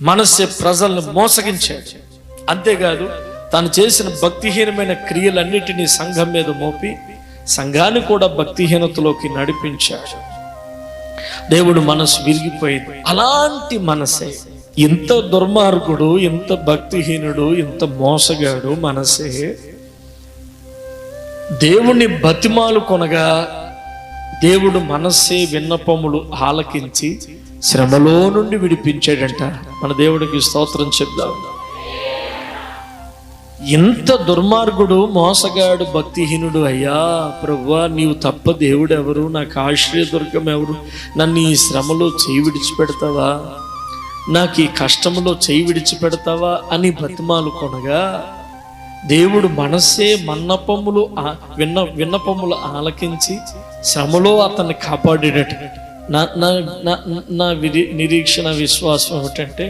మనస్సే ప్రజలను మోసగించాడు. అంతేకాదు తాను చేసిన భక్తిహీనమైన క్రియలన్నిటినీ సంఘం మీద మోపి సంఘాన్ని కూడా భక్తిహీనతలోకి నడిపించాడు. దేవుడు మనసు విరిగిపోయింది. అలాంటి మనసే, ఇంత దుర్మార్గుడు, ఇంత భక్తిహీనుడు, ఇంత మోసగాడు మనసే దేవుణ్ణి బతిమాలు కొనగా దేవుడు మనస్సే విన్నపములు ఆలకించి శ్రమలో నుండి విడిపించాడంట. మన దేవుడికి స్తోత్రం చెప్దాం. ఇంత దుర్మార్గుడు, మోసగాడు, భక్తిహీనుడు, అయ్యా ప్రభువా నీవు తప్ప దేవుడు ఎవరు, నాకు ఆశ్రయదుర్గం ఎవరు, నన్ను ఈ శ్రమలో చేయి విడిచిపెడతావా, నాకు ఈ కష్టంలో చేయి విడిచిపెడతావా అని బతిమాలు కొనగా దేవుడు మనస్సే విన్నపములు ఆలకించి శ్రమలో అతన్ని కాపాడేటట్టు. నా నిరీక్షణ, విశ్వాసం ఏమిటంటే